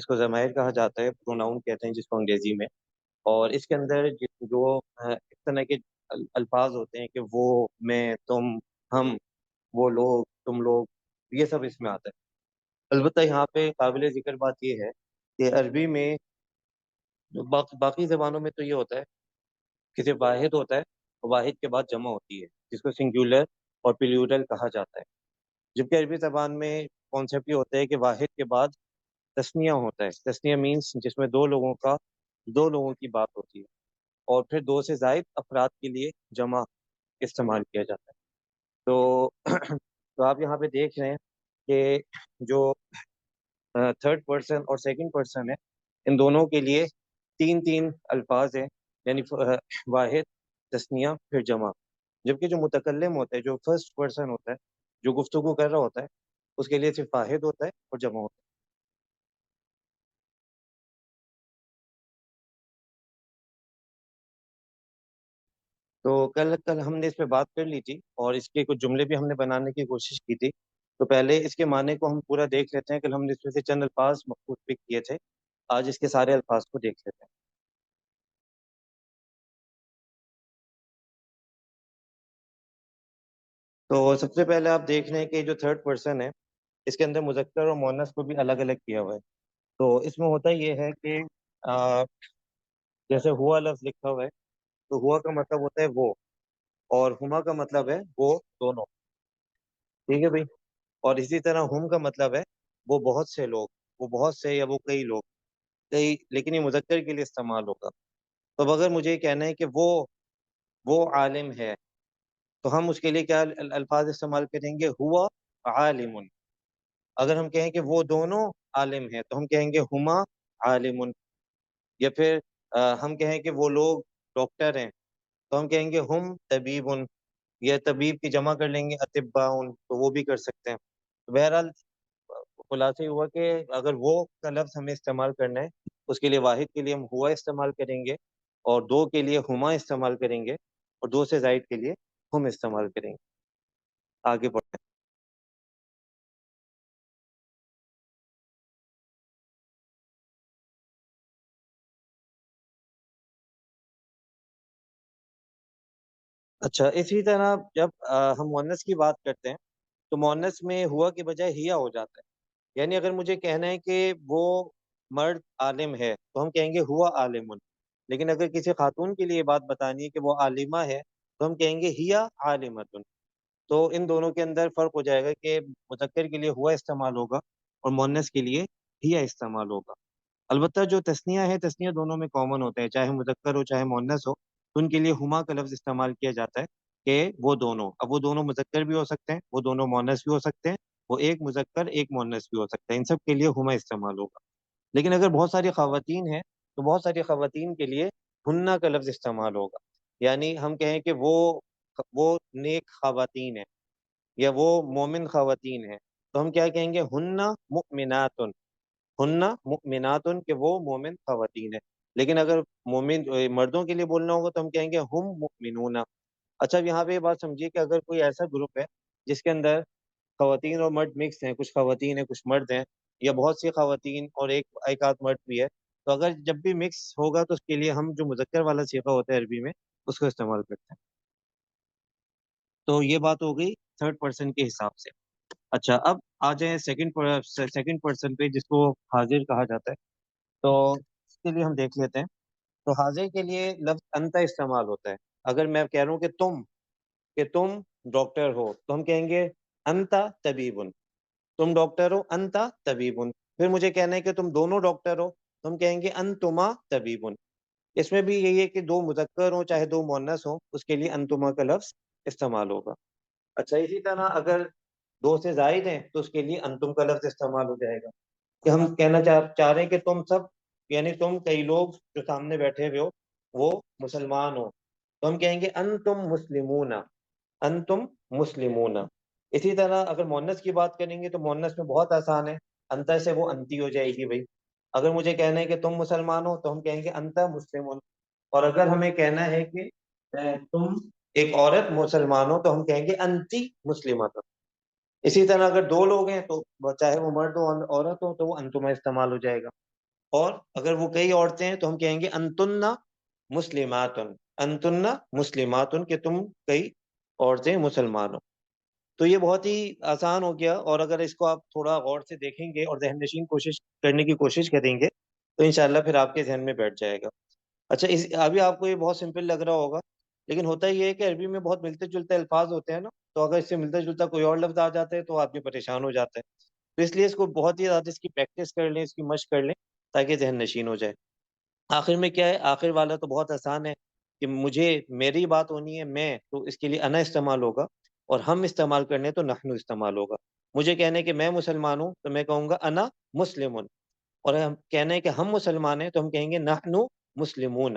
اس کو ضمائر کہا جاتا ہے، پروناؤن کہتے ہیں جس کو انگریزی میں. اور اس کے اندر جو اس طرح کے الفاظ ہوتے ہیں کہ وہ، میں، تم، ہم، وہ لوگ، تم لوگ، یہ سب اس میں آتا ہے. البتہ یہاں پہ قابل ذکر بات یہ ہے کہ عربی میں باقی زبانوں میں تو یہ ہوتا ہے کہ صرف واحد ہوتا ہے اور واحد کے بعد جمع ہوتی ہے جس کو سنگولر اور پلیورل کہا جاتا ہے. جبکہ عربی زبان میں کانسیپٹ یہ ہوتا ہے کہ واحد کے بعد تثنیہ ہوتا ہے. تثنیہ مینس جس میں دو لوگوں کی بات ہوتی ہے اور پھر دو سے زائد افراد کے لیے جمع استعمال کیا جاتا ہے. تو تو آپ یہاں پہ دیکھ رہے ہیں کہ جو تھرڈ پرسن اور سیکنڈ پرسن ہے، ان دونوں کے لیے تین تین الفاظ ہیں، یعنی واحد، تثنیہ، پھر جمع. جبکہ جو متکلم ہوتا ہے، جو فرسٹ پرسن ہوتا ہے، جو گفتگو کر رہا ہوتا ہے، اس کے لیے صرف واحد ہوتا ہے اور جمع ہوتا ہے. تو کل ہم نے اس پہ بات کر لی تھی اور اس کے کچھ جملے بھی ہم نے بنانے کی کوشش کی تھی. تو پہلے اس کے معنی کو ہم پورا دیکھ لیتے ہیں. کل ہم نے اس میں سے چند الفاظ مخصوص پک کیے تھے، آج اس کے سارے الفاظ کو دیکھ لیتے ہیں. تو سب سے پہلے آپ دیکھ رہے ہیں کہ جو تھرڈ پرسن ہے، اس کے اندر مذکر اور مؤنث کو بھی الگ الگ کیا ہوا ہے. تو اس میں ہوتا یہ ہے کہ آ، جیسے ہوا لفظ لکھا ہوا ہے، تو ہوا کا مطلب ہوتا ہے وہ، اور ہما کا مطلب ہے وہ دونوں. ٹھیک ہے بھائی. اور اسی طرح ہم کا مطلب ہے وہ بہت سے لوگ، وہ بہت سے یا وہ کئی لوگ، کئی، لیکن یہ مذکر کے لیے استعمال ہوگا. تو اب اگر مجھے یہ کہنا ہے کہ وہ عالم ہے، تو ہم اس کے لیے کیا الفاظ استعمال کریں گے؟ ہوا عالم. اگر ہم کہیں کہ وہ دونوں عالم ہیں، تو ہم کہیں گے ہما عالم. یا پھر ہم کہیں کہ وہ لوگ ڈاکٹر ہیں، تو ہم کہیں گے ہم طبیب. یا طبیب کی جمع کر لیں گے اطباء، تو وہ بھی کر سکتے ہیں. تو بہرحال خلاصہ یہ ہوا کہ اگر وہ کا لفظ ہمیں استعمال کرنا ہے، اس کے لیے واحد کے لیے ہم ہوا استعمال کریں گے، اور دو کے لیے ہما استعمال کریں گے، اور دو سے زائد کے لیے ہم استعمال کریں گے. آگے بڑھیں. اچھا، اسی طرح جب ہم مؤنث کی بات کرتے ہیں، تو مؤنث میں ہوا کے بجائے ہیا ہو جاتا ہے. یعنی اگر مجھے کہنا ہے کہ وہ مرد عالم ہے، تو ہم کہیں گے ہوا عالم. لیکن اگر کسی خاتون کے لیے یہ بات بتانی ہے کہ وہ عالمہ ہے، تو ہم کہیں گے ہیا عالمۃ. تو ان دونوں کے اندر فرق ہو جائے گا کہ مذکر کے لیے ہوا استعمال ہوگا اور مؤنث کے لیے ہیا استعمال ہوگا. البتہ جو تثنیہ ہے، تثنیہ دونوں میں کامن ہوتا ہے، چاہے مذکر ہو چاہے مؤنث ہو. تو ان کے لیے ہما کا لفظ استعمال کیا جاتا ہے کہ وہ دونوں. اب وہ دونوں مذکر بھی ہو سکتے ہیں، وہ دونوں مؤنث بھی ہو سکتے ہیں، وہ ایک مذکر ایک مؤنث بھی ہو سکتا ہے. ان سب کے لیے ہما استعمال ہوگا. لیکن اگر بہت ساری خواتین ہیں، تو بہت ساری خواتین کے لیے ہننا کا لفظ استعمال ہوگا. یعنی ہم کہیں کہ وہ نیک خواتین ہیں یا وہ مومن خواتین ہیں، تو ہم کیا کہیں گے؟ ہننا مؤمنات. ہننا مؤمنات کہ وہ مومن خواتین ہیں. لیکن اگر مومن مردوں کے لیے بولنا ہوگا، تو ہم کہیں گے ہم مؤمنون. اچھا، اب یہاں پہ یہ بات سمجھیے کہ اگر کوئی ایسا گروپ ہے جس کے اندر خواتین اور مرد مکس ہیں، کچھ خواتین ہیں کچھ مرد ہیں، یا بہت سی خواتین اور ایک آدھ مرد بھی ہے، تو اگر جب بھی مکس ہوگا، تو اس کے لیے ہم جو مذکر والا صیغہ ہوتا ہے عربی میں، اس کو استعمال کرتے ہیں. تو یہ بات ہو گئی تھرڈ پرسن کے حساب سے. اچھا، اب آ جائیں سیکنڈ پرسن پہ، جس کو حاضر کہا جاتا ہے. تو اس کے لیے ہم دیکھ لیتے ہیں. تو حاضر کے لیے لفظ انت استعمال ہوتا ہے. اگر میں کہہ رہا ہوں کہ تم ڈاکٹر ہو، تو ہم کہیں گے انت طبیب. تم ڈاکٹر ہو، انت طبیب. پھر مجھے کہنا ہے کہ تم دونوں ڈاکٹر ہو، تو ہم کہیں گے انتما طبیب. اس میں بھی یہی ہے کہ دو مذکر ہوں چاہے دو مؤنث ہوں، اس کے لیے انتما کا لفظ استعمال ہوگا. اچھا، اسی طرح اگر دو سے زائد ہیں، تو اس کے لیے انتم کا لفظ استعمال ہو جائے گا. کہ ہم کہنا چاہ رہے ہیں کہ تم سب، یعنی تم کئی لوگ جو سامنے بیٹھے ہوئے ہو، وہ مسلمان ہو، تو ہم کہیں گے انتم مسلمون. انتم مسلمون. اسی طرح اگر مؤنث کی بات کریں گے، تو مؤنث میں بہت آسان ہے. انت سے وہ انتی ہو جائے گی بھائی. اگر مجھے کہنا ہے کہ تم مسلمان ہو، تو ہم کہیں گے انت مسلمون. اور اگر ہمیں کہنا ہے کہ تم ایک عورت مسلمان ہو، تو ہم کہیں گے انتی مسلمات. اسی طرح اگر دو لوگ ہیں، تو چاہے وہ مرد ہو عورت ہو، تو وہ انتما استعمال ہو جائے گا. اور اگر وہ کئی عورتیں ہیں تو ہم کہیں گے انتن مسلماتن، انتن مسلماتن، کہ تم کئی عورتیں مسلمان ہو۔ تو یہ بہت ہی آسان ہو گیا، اور اگر اس کو آپ تھوڑا غور سے دیکھیں گے اور ذہن نشین کوشش کرنے کی کوشش کریں گے تو انشاءاللہ پھر آپ کے ذہن میں بیٹھ جائے گا۔ اچھا، ابھی آپ کو یہ بہت سمپل لگ رہا ہوگا، لیکن ہوتا یہ ہے کہ عربی میں بہت ملتے جلتے الفاظ ہوتے ہیں نا، تو اگر اس سے ملتا جلتا کوئی اور لفظ آ جاتا ہے تو آدمی پریشان ہو جاتا ہے۔ تو اس لیے اس کو بہت ہی زیادہ اس کی پریکٹس کر لیں، اس کی مشق کر لیں تاکہ ذہن نشین ہو جائے۔ آخر میں کیا ہے، آخر والا تو بہت آسان ہے کہ مجھے میری بات ہونی ہے میں، تو اس کے لیے انا استعمال ہوگا، اور ہم استعمال کرنے تو نحنو استعمال ہوگا۔ مجھے کہنے کہ میں مسلمان ہوں تو میں کہوں گا انا مسلمن، اور ہم کہنا ہے کہ ہم مسلمان ہیں تو ہم کہیں گے نحنو مسلمون۔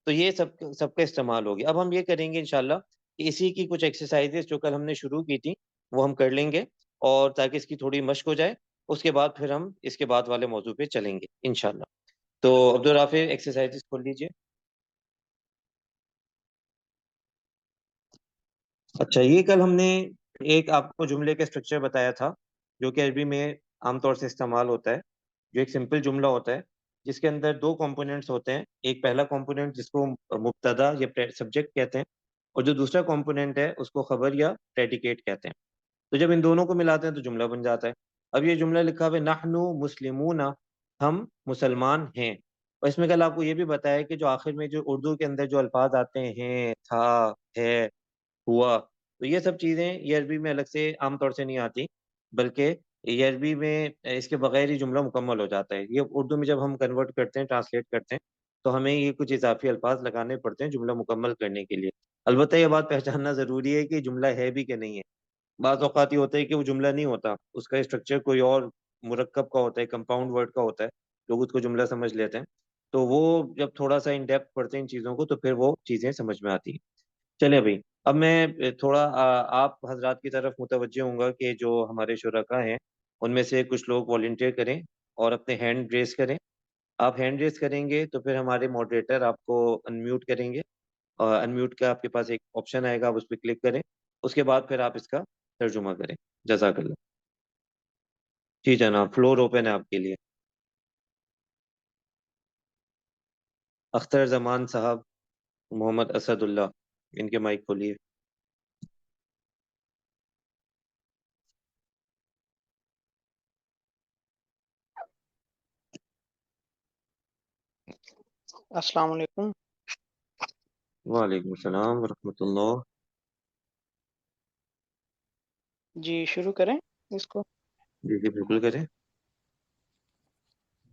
تو یہ سب کا استعمال ہوگی۔ اب ہم یہ کریں گے انشاءاللہ کہ اسی کی کچھ ایکسرسائزز جو کل ہم نے شروع کی تھی وہ ہم کر لیں گے، اور تاکہ اس کی تھوڑی مشق ہو جائے، اس کے بعد پھر ہم اس کے بعد والے موضوع پہ چلیں گے انشاءاللہ۔ تو عبدالرافع ایکسرسائزز کھول لیجئے۔ اچھا، یہ کل ہم نے ایک آپ کو جملے کا اسٹرکچر بتایا تھا جو کہ عربی میں عام طور سے استعمال ہوتا ہے، جو ایک سمپل جملہ ہوتا ہے جس کے اندر دو کمپوننٹس ہوتے ہیں۔ ایک پہلا کمپوننٹ جس کو مبتدا یا سبجیکٹ کہتے ہیں، اور جو دوسرا کمپوننٹ ہے اس کو خبر یا پریڈیکیٹ کہتے ہیں۔ تو جب ان دونوں کو ملاتے ہیں تو جملہ بن جاتا ہے۔ اب یہ جملہ لکھا ہوا ہے نحنو مسلمون، ہم مسلمان ہیں، اور اس میں کل آپ کو یہ بھی بتایا کہ جو آخر میں جو اردو کے اندر جو الفاظ آتے ہیں، تھا، ہے، ہوا، تو یہ سب چیزیں یہ عربی میں الگ سے عام طور سے نہیں آتی، بلکہ یہ عربی میں اس کے بغیر ہی جملہ مکمل ہو جاتا ہے۔ یہ اردو میں جب ہم کنورٹ کرتے ہیں، ٹرانسلیٹ کرتے ہیں، تو ہمیں یہ کچھ اضافی الفاظ لگانے پڑتے ہیں جملہ مکمل کرنے کے لیے۔ البتہ یہ بات پہچاننا ضروری ہے کہ جملہ ہے بھی کہ نہیں ہے۔ بعض اوقات یہ ہوتا ہے کہ وہ جملہ نہیں ہوتا، اس کا اسٹرکچر کوئی اور مرکب کا ہوتا ہے، کمپاؤنڈ ورڈ کا ہوتا ہے، لوگ اس کو جملہ سمجھ لیتے ہیں۔ تو وہ جب تھوڑا سا ان ڈیپتھ پڑھتے ہیں ان چیزوں کو تو پھر وہ چیزیں سمجھ میں آتی ہیں۔ چلے بھائی، اب میں تھوڑا آپ حضرات کی طرف متوجہ ہوں گا کہ جو ہمارے شرکاء ہیں ان میں سے کچھ لوگ والنٹیئر کریں اور اپنے ہینڈ ریز کریں۔ آپ ہینڈ ریز کریں گے تو پھر ہمارے ماڈریٹر آپ کو انمیوٹ کریں گے، اور انمیوٹ کا آپ کے پاس ایک آپشن آئے گا، آپ اس پہ کلک کریں، اس کے بعد پھر آپ اس کا ترجمہ کریں۔ جزاک اللہ۔ جی جناب، فلور اوپن ہے آپ کے لیے۔ اختر زمان صاحب، محمد اسد اللہ، ان کے مائک کھولیے۔ السلام علیکم۔ وعلیکم السلام ورحمۃ اللہ۔ جی شروع کریں اس کو۔ جی جی بالکل کریں۔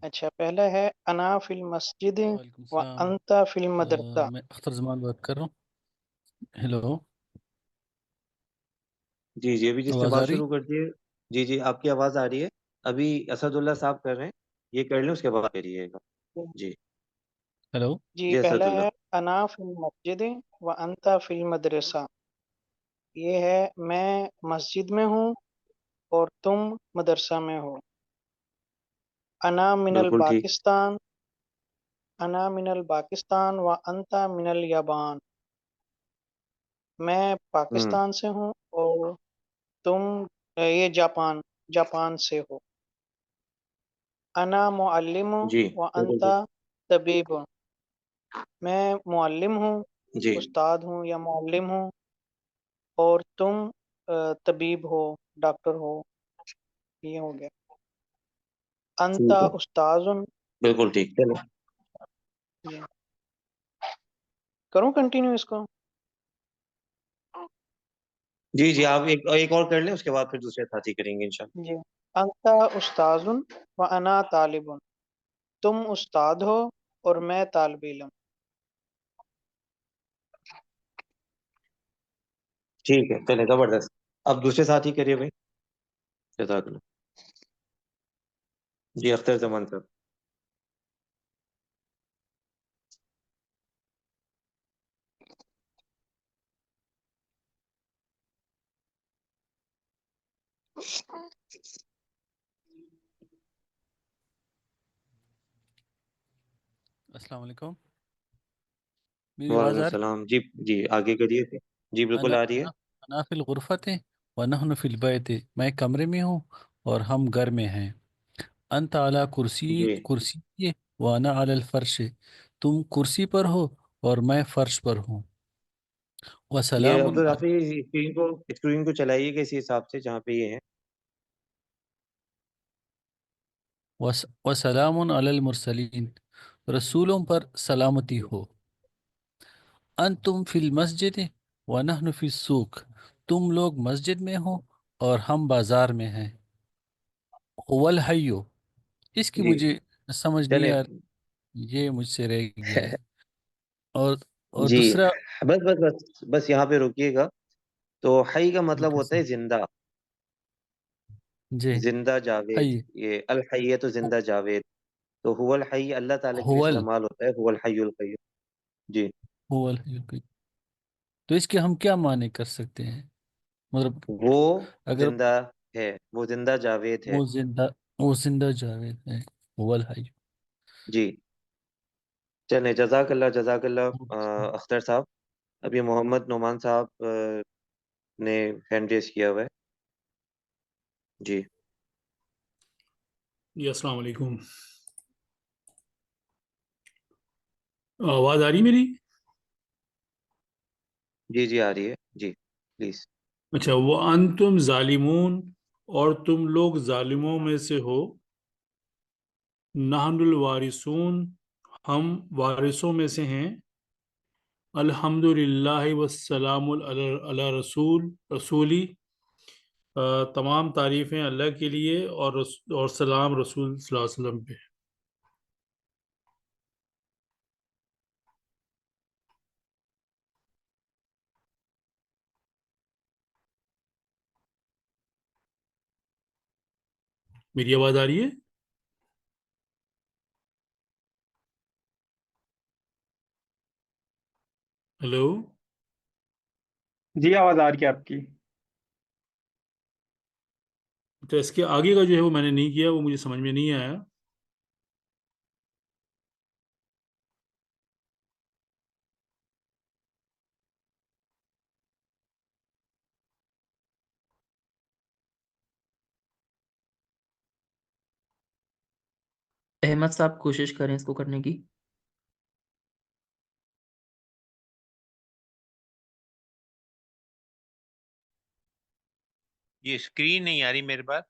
اچھا، پہلا ہے انا فی المسجد وعلیکم و السلام۔ انت فی المدرسہ۔ میں اختر زمان بات کر رہا ہوں۔ ہیلو، جی جی، ابھی جس نے آواز آ بات رہی؟ شروع کر دی ہے، جی جی آپ کی آواز آ رہی ہے۔ ابھی اسد اللہ صاحب کر رہے ہیں، یہ کر لیں اس کے بعد کریے گا۔ جی ہیلو، جی جی اسد پہلا اللہ۔ ہے انا فی المسجد و انت فی المدرسہ، یہ ہے میں مسجد میں ہوں اور تم مدرسہ میں ہو۔ انا من بالکل ٹھیک۔ الپاکستان، انا من الپاکستان و انت من الیابان، میں ہوں پاکستان سے ہوں اور تم یہ جاپان سے ہو۔ انا معلم جی و بالکل انت ٹھیک۔ طبیب، میں معلم ہوں، جی استاد ہوں یا معلم ہوں، اور تم طبیب ہو، ڈاکٹر ہو۔ یہ ہو گیا۔ انت ٹھیک ہے، استاذ، بالکل ٹھیک، چلو۔ کروں کنٹینیو اس کو؟ جی جی آپ ایک اور کر لیں، اس کے بعد پھر دوسرے ساتھی کریں گے انشاءاللہ۔ جی، انت استاذ و انا طالب، تم استاد ہو اور میں طالب علم۔ ٹھیک ہے، چلیں، زبردست۔ اب دوسرے ساتھی کریے بھائی۔ جزاک اللہ۔ جی اختر زمان صاحب۔ السلام علیکم، میری آواز وعلیکم آ رہی؟ السلام۔ جی جی آگے کریے پھر۔ جی بالکل انا آ رہی ہے۔ انا انا فی الغرفت و نحن فی البیت، میں کمرے میں ہوں اور ہم گھر میں ہیں۔ انت علی کرسی جی کرسی وانا علی الفرش، تم کرسی پر ہو اور میں فرش پر ہوں. یہ وسلام عبدالحفیظ اسکرین کو چلائیے کہ اسی حساب سے جہاں پہ یہ ہے. وسلام علی المرسلین، رسولوں پر سلامتی ہو. انتم فی المسجد ونحن فی السوق، تم لوگ مسجد میں ہو اور ہم بازار میں ہیں. هو الحی، اس کی جی مجھے سمجھ نہیں چلیں. آ رہی، یہ مجھ سے رہ گیا ہے. اور جی دوسرا. بس یہاں پہ رکیے گا. تو حی کا مطلب اوکے ہوتا سر. ہے زندہ، جی. زندہ جاوید. حی. یہ الحی تو زندہ جاوید. تو هو الحی اللہ تعالیٰ کے لیے هو استعمال ہوتا ہے، هو الحی القیوم. جی هو الحی القیوم. تو اس کے ہم کیا معنی کر سکتے ہیں؟ مطلب وہ اگر زندہ ہے، وہ زندہ جاوید ہے. وہ زندہ جاوید ہے. هو الحی. جی چلیں، جزاک اللہ جزاک اللہ. اختر صاحب، ابھی محمد نعمان صاحب نے ہینڈ ریز کیا ہوا ہے. جی جی السلام علیکم. آواز آ رہی میری؟ جی جی آ رہی ہے جی پلیز. اچھا، وہ انتم ظالمون، اور تم لوگ ظالموں میں سے ہو. نحن الوارثون، ہم وارثوں میں سے ہیں. الحمد للہ والسلام علی رسولی، تمام تعریفیں اللہ کے لیے اور سلام رسول صلی اللہ علیہ وسلم پہ. میری آواز آ رہی ہے؟ ہیلو. جی آواز آ رہی ہے آپ کی. تو اس کے آگے کا جو ہے وہ میں نے نہیں کیا، وہ مجھے سمجھ میں نہیں آیا. احمد صاحب کوشش کریں اس کو کرنے کی. یہ اسکرین نہیں آ رہی میرے پاس،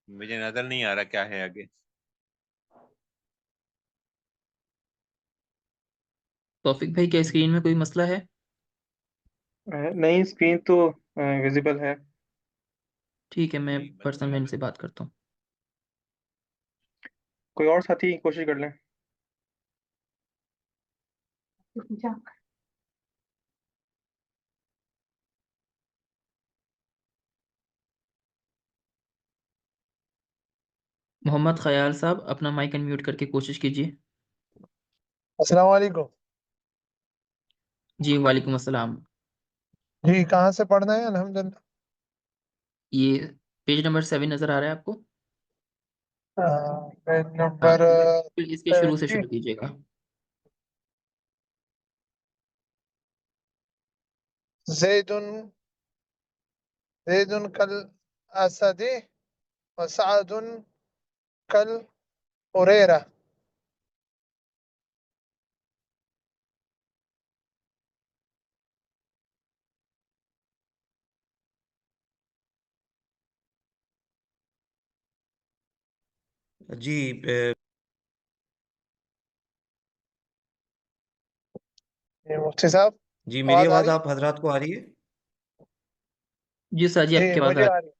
مجھے نظر نہیں آ رہا کیا ہے آگے. توفیق بھائی، کیا اسکرین میں کوئی مسئلہ ہے؟ نہیں، اسکرین تو ویزیبل ہے. ٹھیک ہے، میں جی پرسنل سے بات کرتا ہوں. کوئی اور ساتھی کوشش کر لیں. محمد خیال صاحب، اپنا مائک انمیوٹ کر کے کوشش کیجیے. السلام علیکم. جی وعلیکم السلام. جی کہاں سے پڑھنا ہے؟ الحمدللہ. یہ پیج نمبر 7 نظر آ رہا ہے آپ کو؟ پیج ہاں، نمبر پھر اس کے شروع سے جی شروع کیجیے گا. زید کل اسد و سعد کل حریرہ. جی مفتی صاحب جی میری آ آواز رہی؟ آپ حضرات کو آ رہی ہے؟ جی سر، جی آپ جی کی آواز آ مجھے رہی آ رہی.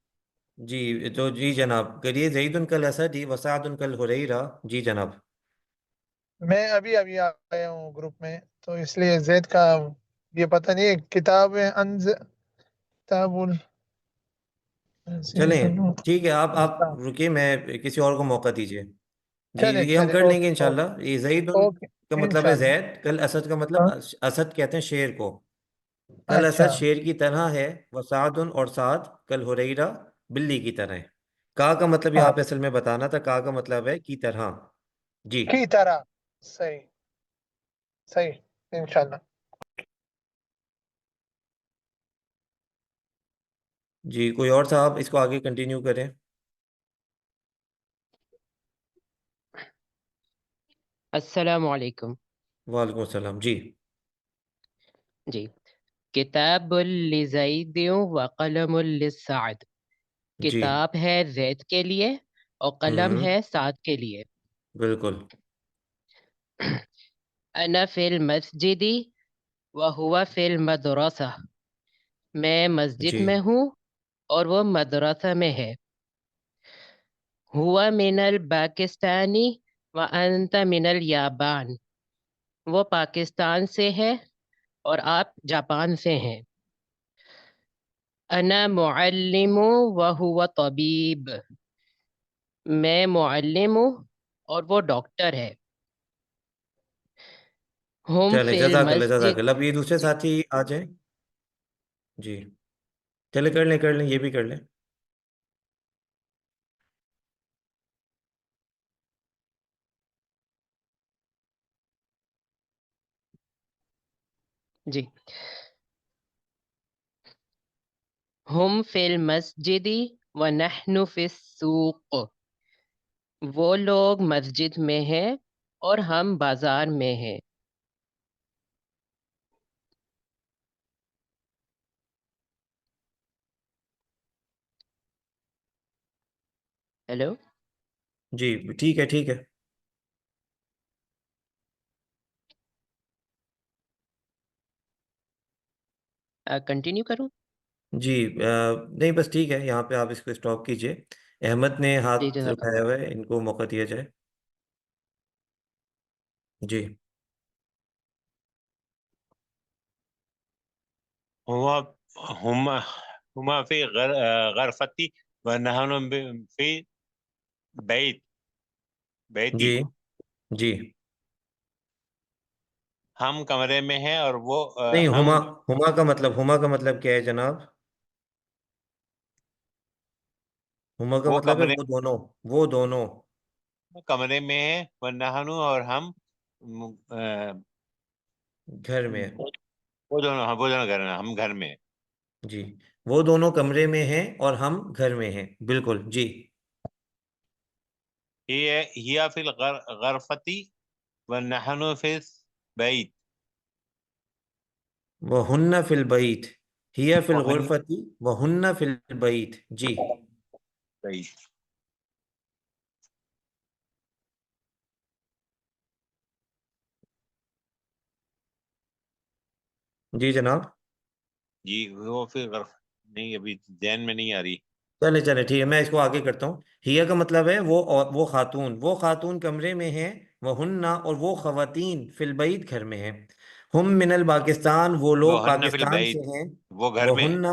جی تو جی جناب کریے. زید کل اسد وسعد کل حریرہ. جی جناب. میں ابھی آیا ہوں گروپ میں، تو اس لیے زید کا یہ پتہ نہیں ہے. کتاب انز کتاب چلیں ٹھیک ہے، آپ رکیے، میں کسی اور کو موقع دیجیے. جی چلے یہ ہم چلے کر لیں گے اوکے انشاءاللہ. یہ زید اوکے کا مطلب ہے انشاءاللہ. زید، کل اسد کا مطلب ہاں اسد کہتے ہیں شیر کو. کل اچھا اسد شیر کی طرح ہے، وسعد اور سعد کل حریرہ بلی کی طرح ہے. کا مطلب ہاں یہاں پہ اصل میں بتانا تھا، کا مطلب ہے کی طرح. جی کی طرح. صحیح صحیح انشاءاللہ. جی کوئی اور صاحب اس کو آگے کنٹینیو کریں. السلام علیکم. وعلیکم السلام. جی جی. کتاب لزید و قلم للسعد. جی. کتاب ہے زید کے لیے اور قلم ہوں ہے سعد کے لیے. بالکل. انا فی المسجد وہو فی المدرسہ. میں مسجد جی میں ہوں اور وہ مدرسہ میں ہے. ہوا من الپاکستانی وانت من الیابان. وہ پاکستان سے ہے اور آپ جاپان سے ہیں. انا معلم وہو طبیب. میں معلم ہوں اور وہ ڈاکٹر ہے. ہم چلے فی جزاک اللہ جزاک المسجد. اللہ. اب یہ دوسرے جی ساتھی آ جائیں. جی چلے کر لیں یہ بھی کر لیں. جی. ہم فی المسجد ونحن فی السوق. وہ لوگ مسجد میں ہیں اور ہم بازار میں ہیں. ہیلو. جی ٹھیک ہے ٹھیک ہے. کنٹینیو کروں؟ جی نہیں بس ٹھیک ہے. یہاں پہ آپ اس کو اسٹاپ کیجئے. احمد نے جی ہاتھ جزاک اٹھایا اللہ. ہوا ہے, ان کو موقع دیا جائے. جی هو هما في غرفتي ونحن في بيت بیتی. جی جی. ہم کمرے میں ہیں اور وہ نہیں ہم ہما کا مطلب کیا ہے جناب؟ ہما کا وہ مطلب ہے کمرے وہ دونوں کمرے میں ہیں ونحن اور ہم گھر میں. وہ دونوں گھر میں ہم گھر میں ہیں. جی وہ دونوں کمرے میں ہیں اور ہم گھر میں ہیں. بالکل. جی ہی فی الغرفتی ونحن فی البیت. وَهُنَّ فِي الْبَيْتِ هِيَ فِي وہن الْغُرْفَةِ وَهُنَّ فِي الْبَيْتِ. جی بیت. جی جناب. جی وہ پھر نہیں ابھی ذہن میں نہیں آ رہی. چلے ٹھیک ہے, میں اس کو آگے کرتا ہوں. ہیا کا مطلب ہے وہ خاتون کمرے میں ہیں. وہنہ اور وہ خواتین فی البیت گھر میں ہیں. ہم من الپاکستان وہ لوگ وہن فی پاکستان سے البیت ہیں. وہ گھر میں ہیں. وہنہ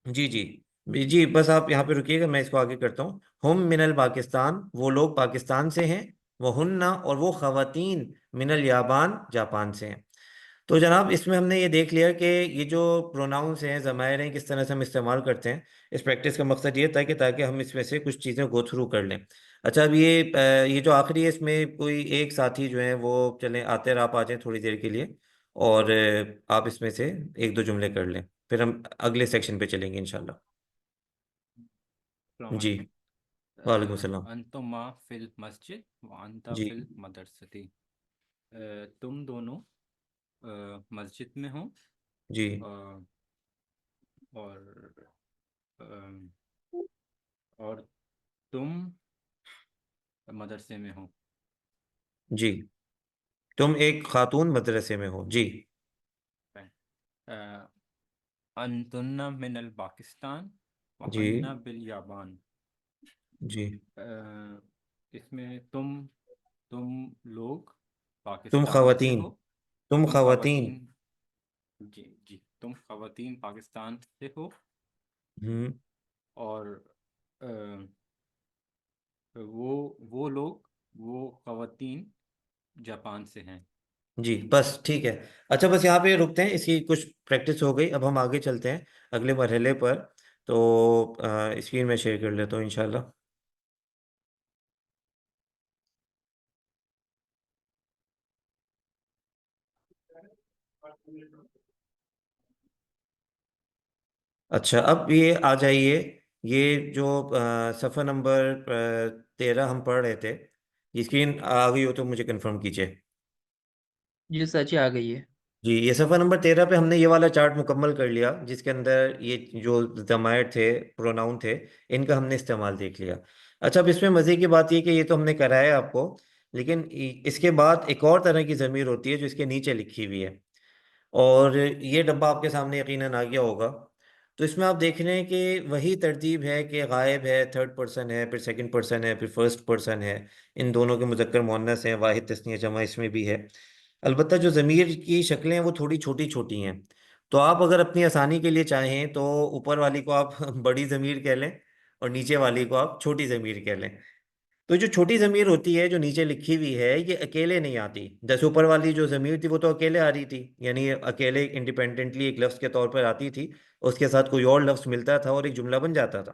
جی جی جی بس آپ یہاں پہ رکیے گا, میں اس کو آگے کرتا ہوں. ہم من الپاکستان وہ لوگ پاکستان سے ہیں. وہنہ اور وہ خواتین من الیابان جاپان سے ہیں. تو جناب اس میں ہم نے یہ دیکھ لیا کہ یہ جو پروناؤنس ہیں, ضمائر ہیں, کس طرح سے ہم استعمال کرتے ہیں. اس پریکٹس کا مقصد یہ تھا کہ تاکہ ہم اس میں سے کچھ چیزیں گو تھرو کر لیں. اچھا اب یہ جو آخری ہے اس میں کوئی ایک ساتھی جو ہیں وہ چلیں آتے آپ آ جائیں تھوڑی دیر کے لیے, اور آپ اس میں سے ایک دو جملے کر لیں, پھر ہم اگلے سیکشن پہ چلیں گے انشاءاللہ. السلام جی علیکم. وعلیکم السلام. انتما فی المسجد وانتا جی فی المدرستی. تم دونوں مسجد میں ہو جی اور اور تم مدرسے میں ہو. جی تم ایک خاتون مدرسے میں ہو. جی انتن من الپاکستان جی واننا بالیابان. جی اس میں تم لوگ تم پاکستان سے خواتین ہو. تم تم خواتین خواتین. جی تم خواتین پاکستان سے ہو ہوں اور وہ لوگ وہ خواتین جاپان سے ہیں. جی بس ٹھیک ہے. اچھا بس یہاں پہ رکتے ہیں, اس کی کچھ پریکٹس ہو گئی. اب ہم آگے چلتے ہیں اگلے مرحلے پر. تو اسکرین میں شیئر کر لیتا ہوں انشاءاللہ. اچھا اب یہ آ جائیے, یہ جو صفحہ نمبر 13 ہم پڑھ رہے تھے, یہ اسکرین آ گئی ہو تو مجھے کنفرم کیجیے. جی سچ آ گئی ہے. جی یہ صفحہ نمبر 13 پہ ہم نے یہ والا چارٹ مکمل کر لیا جس کے اندر یہ جو ضمائر تھے پروناؤن تھے ان کا ہم نے استعمال دیکھ لیا. اچھا اب اس میں مزے کی بات یہ کہ یہ تو ہم نے کرایا آپ کو، لیکن اس کے بعد ایک اور طرح کی ضمیر ہوتی ہے جو اس کے نیچے لکھی ہوئی ہے، اور یہ ڈبہ آپ کے سامنے یقیناً آ گیا ہوگا. تو اس میں آپ دیکھ رہے ہیں کہ وہی ترتیب ہے کہ غائب ہے، تھرڈ پرسن ہے، پھر سیکنڈ پرسن ہے، پھر فرسٹ پرسن ہے، ان دونوں کے مذکر مؤنث ہیں، واحد تثنیہ جمع اس میں بھی ہے. البتہ جو ضمیر کی شکلیں ہیں وہ تھوڑی چھوٹی چھوٹی ہیں، تو آپ اگر اپنی آسانی کے لیے چاہیں تو اوپر والی کو آپ بڑی ضمیر کہہ لیں اور نیچے والی کو آپ چھوٹی ضمیر کہہ لیں. تو جو چھوٹی ضمیر ہوتی ہے جو نیچے لکھی ہوئی ہے یہ اکیلے نہیں آتی. جیسے اوپر والی جو ضمیر تھی وہ تو اکیلے آ رہی تھی، یعنی یہ اکیلے انڈیپینڈنٹلی ایک لفظ کے طور پر آتی تھی، اس کے ساتھ کوئی اور لفظ ملتا تھا اور ایک جملہ بن جاتا تھا.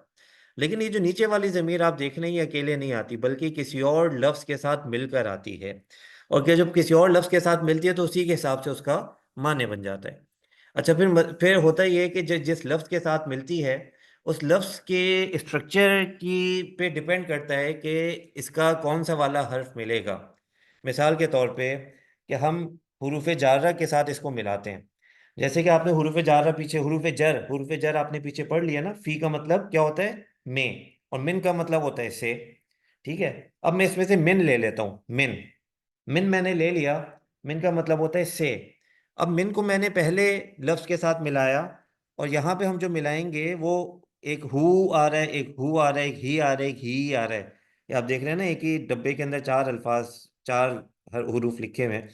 لیکن یہ جو نیچے والی ضمیر آپ دیکھ رہے ہیں یہ اکیلے نہیں آتی بلکہ کسی اور لفظ کے ساتھ مل کر آتی ہے، اور کہ جب کسی اور لفظ کے ساتھ ملتی ہے تو اسی کے حساب سے اس کا معنی بن جاتا ہے. اچھا پھر ہوتا یہ ہے کہ جس لفظ کے ساتھ ملتی ہے اس لفظ کے اسٹرکچر کی پہ ڈیپینڈ کرتا ہے کہ اس کا کون سا والا حرف ملے گا. مثال کے طور پہ کہ ہم حروف جارہ کے ساتھ اس کو ملاتے ہیں، جیسے کہ آپ نے حروف جارہ پیچھے حروف جر آپ نے پیچھے پڑھ لیا نا. فی کا مطلب کیا ہوتا ہے؟ میں، اور من کا مطلب ہوتا ہے سے. ٹھیک ہے، اب میں اس میں سے من لے لیتا ہوں. من میں نے لے لیا، من کا مطلب ہوتا ہے سے. اب من کو میں نے پہلے لفظ کے ساتھ ملایا، اور یہاں پہ ہم جو ملائیں گے وہ ایک ہو آ رہا ہے، ایک ہو آ رہا ہے، ایک ہی آ رہا ہے، ایک ہی آ رہا ہے. یہ آپ دیکھ رہے ہیں نا ایک ہی ڈبے کے اندر چار الفاظ، چار حروف لکھے ہوئے ہیں.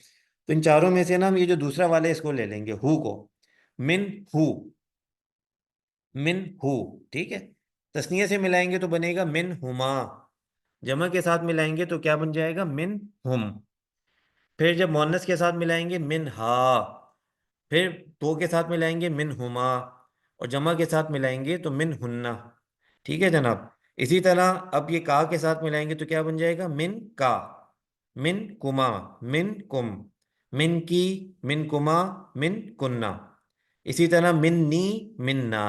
تو ان چاروں میں سے نا ہم یہ جو دوسرا والا ہے اس کو لے لیں گے، ہو کو. من ہو، من ہو. ٹھیک ہے، تثنیہ سے ملائیں گے تو بنے گا من ہما، جمع کے ساتھ ملائیں گے تو کیا بن جائے گا؟ من ہم. پھر جب مؤنث کے ساتھ ملائیں گے من ہا، پھر دو کے ساتھ ملائیں گے من ہما، اور جمع کے ساتھ ملائیں گے تو من ہننا. ٹھیک ہے جناب. اسی طرح اب یہ کا کے ساتھ ملائیں گے تو کیا بن جائے گا؟ من کا، من کما، من کم، من کی، من کما، من کننا. اسی طرح منی، مننا.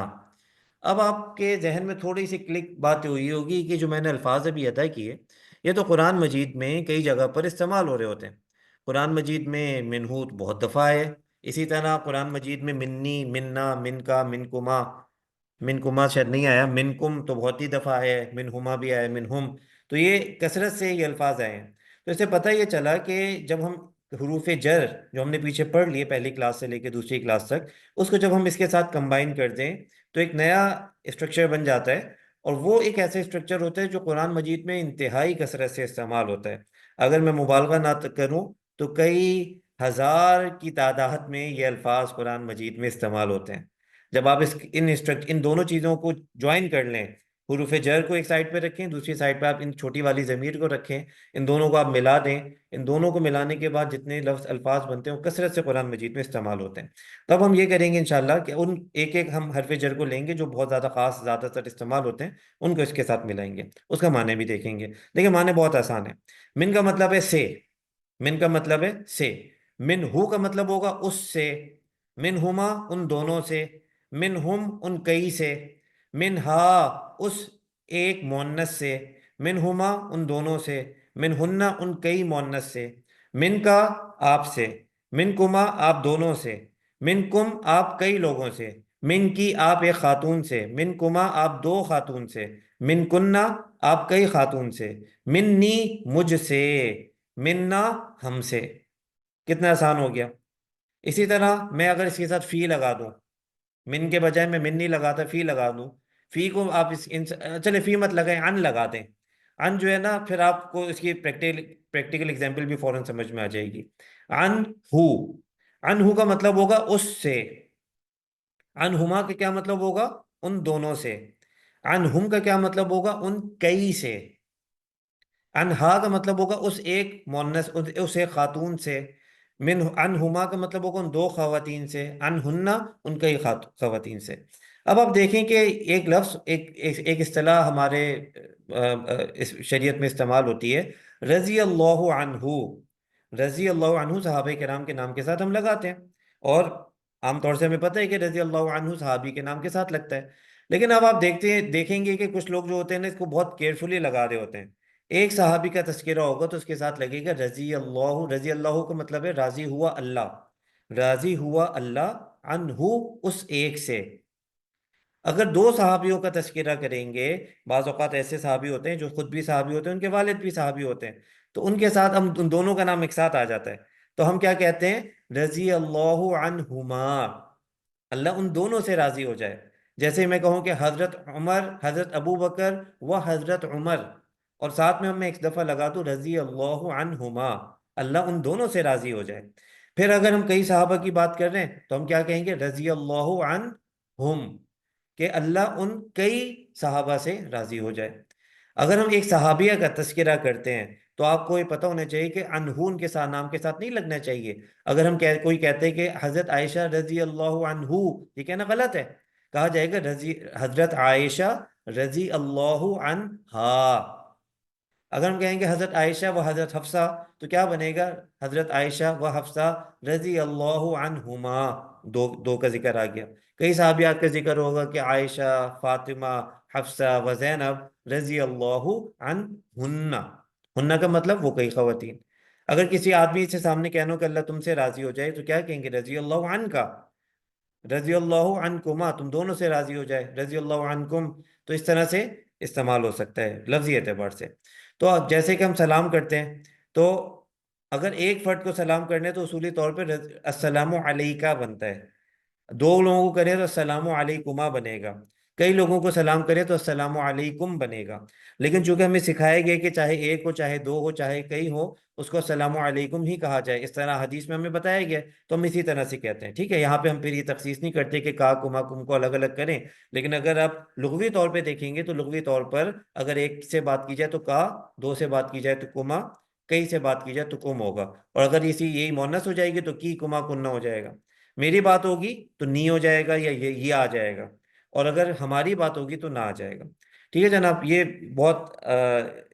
اب آپ کے ذہن میں تھوڑی سی کلک بات ہوئی ہوگی کہ جو میں نے الفاظ ابھی ادا کیے یہ تو قرآن مجید میں کئی جگہ پر استعمال ہو رہے ہوتے ہیں. قرآن مجید میں منہوت بہت دفعہ ہے، اسی طرح قرآن مجید میں منی، مننا، من کا، من کما. من کما شاید نہیں آیا، من کم تو بہت ہی دفعہ آیا ہے، من ہما بھی آیا، من ہم. تو یہ کثرت سے یہ الفاظ آئے ہیں. تو اس سے پتہ یہ چلا کہ جب ہم حروف جر جو ہم نے پیچھے پڑھ لیے پہلی کلاس سے لے کے دوسری کلاس تک، اس کو جب ہم اس کے ساتھ کمبائن کر دیں تو ایک نیا اسٹرکچر بن جاتا ہے، اور وہ ایک ایسا اسٹرکچر ہوتا ہے جو قرآن مجید میں انتہائی کثرت سے استعمال ہوتا ہے. اگر میں مبالغہ نہ کروں تو کئی ہزار کی تعداد میں یہ الفاظ قرآن مجید میں استعمال ہوتے ہیں. جب آپ ان دونوں چیزوں کو جوائن کر لیں، حروف جر کو ایک سائڈ پہ رکھیں، دوسری سائڈ پہ آپ ان چھوٹی والی ضمیر کو رکھیں، ان دونوں کو آپ ملا دیں، ان دونوں کو ملانے کے بعد جتنے لفظ الفاظ بنتے ہیں وہ کثرت سے قرآن مجید میں استعمال ہوتے ہیں. تب ہم یہ کریں گے انشاءاللہ کہ ان ایک ایک ہم حرف جر کو لیں گے جو بہت زیادہ خاص زیادہ تر استعمال ہوتے ہیں، ان کو اس کے ساتھ ملائیں گے، اس کا معنی بھی دیکھیں گے. دیکھیں معنی بہت آسان ہے. من کا مطلب ہے سے، من کا مطلب ہے سے. من ہو کا مطلب ہوگا اس سے. من ہما ان دونوں سے. من ہم ان کئی سے. من ہا اس ایک مؤنث سے. من ہما ان دونوں سے. من ہننا ان کئی مؤنث سے. من کا آپ سے. من کما آپ دونوں سے. من کم آپ کئی لوگوں سے. من کی آپ ایک خاتون سے. من کما آپ دو خاتون سے. من کننا آپ کئی خاتون سے. منی مجھ سے. مننا ہم سے. کتنا آسان ہو گیا. اسی طرح میں اگر اس کے ساتھ فی لگا دوں، من کے بجائے میں من نہیں لگاتا فی لگا دوں، فی کو آپ چلے فی مت لگائیں، ان لگا دیں. ان جو ہے نا پھر آپ کو اس کی پریکٹیکل ایگزامپل بھی فوراً سمجھ میں آ جائے گی. ان ہو، ان ہو کا مطلب ہوگا اس سے. ان ہما کا کیا مطلب ہوگا؟ ان دونوں سے. ان ہم کا کیا مطلب ہوگا؟ ان کئی سے. انہا کا مطلب ہوگا اس ایک مؤنث، اس ایک خاتون سے. من انہما کا مطلب ہوگا ان دو خواتین سے. انہنہ ان کئی خواتین سے. اب آپ دیکھیں کہ ایک لفظ ایک اصطلاح ہمارے اس شریعت میں استعمال ہوتی ہے، رضی اللہ عنہ. رضی اللہ عنہ صحابہ کرام کے نام کے ساتھ ہم لگاتے ہیں، اور عام طور سے ہمیں پتہ ہے کہ رضی اللہ عنہ صحابی کے نام کے ساتھ لگتا ہے. لیکن اب آپ دیکھیں گے کہ کچھ لوگ جو ہوتے ہیں نا اس کو بہت کیئرفلی لگا رہے ہوتے ہیں ایک صحابی کا تذکرہ ہوگا تو اس کے ساتھ لگے گا رضی اللہ. رضی اللہ کا مطلب ہے راضی ہوا اللہ، راضی ہوا اللہ عنہ، اس ایک سے. اگر دو صحابیوں کا تذکرہ کریں گے، بعض اوقات ایسے صحابی ہوتے ہیں جو خود بھی صحابی ہوتے ہیں، ان کے والد بھی صحابی ہوتے ہیں، تو ان کے ساتھ ہم ان دونوں کا نام ایک ساتھ آ جاتا ہے، تو ہم کیا کہتے ہیں؟ رضی اللہ عنہما، اللہ ان دونوں سے راضی ہو جائے. جیسے میں کہوں کہ حضرت عمر، حضرت ابو بکر و حضرت عمر، اور ساتھ میں ہم ایک دفعہ لگا دوں رضی اللہ عنہما، اللہ ان دونوں سے راضی ہو جائے. پھر اگر ہم کئی صحابہ کی بات کر رہے ہیں تو ہم کیا کہیں گے؟ رضی اللہ عنہم، کہ اللہ ان کئی صحابہ سے راضی ہو جائے. اگر ہم ایک صحابیہ کا تذکرہ کرتے ہیں تو آپ کو یہ پتہ ہونا چاہیے کہ عنہون کے ساتھ، نام کے ساتھ نہیں لگنا چاہیے. اگر ہم کوئی کہتے ہیں کہ حضرت عائشہ رضی اللہ عنہ، یہ کہنا غلط ہے. کہا جائے گا حضرت عائشہ رضی اللہ عنہا. اگر ہم کہیں گے حضرت عائشہ و حضرت حفصہ تو کیا بنے گا؟ حضرت عائشہ و حفصہ رضی اللہ عنہما، دو کا ذکر آ گیا. کئی صحابیات کا ذکر ہوگا کہ عائشہ، فاطمہ، حفصہ و زینب رضی اللہ عنہن. ہن کا مطلب وہ کئی خواتین. اگر کسی آدمی سے سامنے کہنا ہو کہ اللہ تم سے راضی ہو جائے تو کیا کہیں گے؟ رضی اللہ عنہ کا، رضی اللہ عنکما، تم دونوں سے راضی ہو جائے، رضی اللہ عنکم. تو اس طرح سے استعمال ہو سکتا ہے لفظی اعتبار سے. تو جیسے کہ ہم سلام کرتے ہیں، تو اگر ایک فرد کو سلام کرنے تو اصولی طور پہ السلام علیکہ بنتا ہے. دو لوگوں کو کرے تو السلام علیکما بنے گا. کئی لوگوں کو سلام کرے تو السلام علیکم بنے گا. لیکن چونکہ ہمیں سکھایا گیا کہ چاہے ایک ہو، چاہے دو ہو، چاہے کئی ہو، اس کو السلام علیکم ہی کہا جائے. اس طرح حدیث میں ہمیں بتایا گیا تو ہم اسی طرح سے کہتے ہیں. ٹھیک ہے، یہاں پہ ہم پھر یہ تخصیص نہیں کرتے کہ کا کما کم کو الگ الگ کریں. لیکن اگر آپ لغوی طور پہ دیکھیں گے تو لغوی طور پر اگر ایک سے بات کی جائے تو کا، دو سے بات کی جائے تو کما، کئی سے بات کی جائے تو کم ہوگا. اور اگر یہی مونس ہو جائے گی تو کی کما کننا ہو جائے گا. میری بات ہوگی تو نی ہو جائے گا یا یہ آ جائے گا، اور اگر ہماری بات ہوگی تو نہ آ جائے گا. ٹھیک ہے جناب، یہ بہت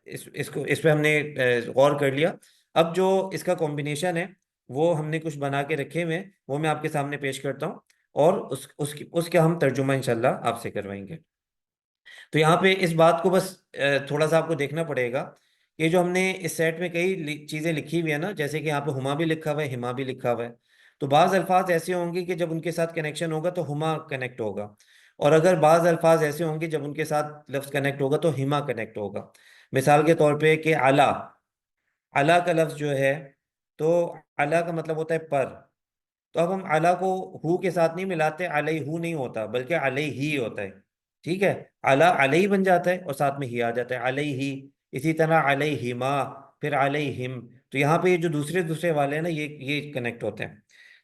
اس پہ ہم نے غور کر لیا. اب جو اس کا کمبینیشن ہے وہ ہم نے کچھ بنا کے رکھے ہوئے ہیں، وہ میں آپ کے سامنے پیش کرتا ہوں، اور اس کا ہم ترجمہ انشاءاللہ آپ سے کروائیں گے. تو یہاں پہ اس بات کو بس تھوڑا سا آپ کو دیکھنا پڑے گا کہ جو ہم نے اس سیٹ میں کئی چیزیں لکھی ہوئی ہیں نا، جیسے کہ یہاں پہ ہما بھی لکھا ہوا ہے، ہما بھی لکھا ہوا ہے. تو بعض الفاظ ایسے ہوں گے کہ جب ان کے ساتھ کنیکشن ہوگا تو ہما کنیکٹ ہوگا، اور اگر بعض الفاظ ایسے ہوں گے جب ان کے ساتھ لفظ کنیکٹ ہوگا تو ہما کنیکٹ ہوگا. مثال کے طور پہ کہ اعلیٰ، اعلیٰ کا لفظ جو ہے تو اعلیٰ کا مطلب ہوتا ہے پر. تو اب ہم اعلیٰ کو ہو کے ساتھ نہیں ملاتے، علیہ ہو نہیں ہوتا بلکہ علیہ ہی ہوتا ہے. ٹھیک ہے، اعلیٰ علیہ بن جاتا ہے اور ساتھ میں ہی آ جاتا ہے، علیہ ہی. اسی طرح علیہما، پھر علیہم. تو یہاں پہ یہ جو دوسرے والے ہیں نا، یہ کنیکٹ ہوتے ہیں.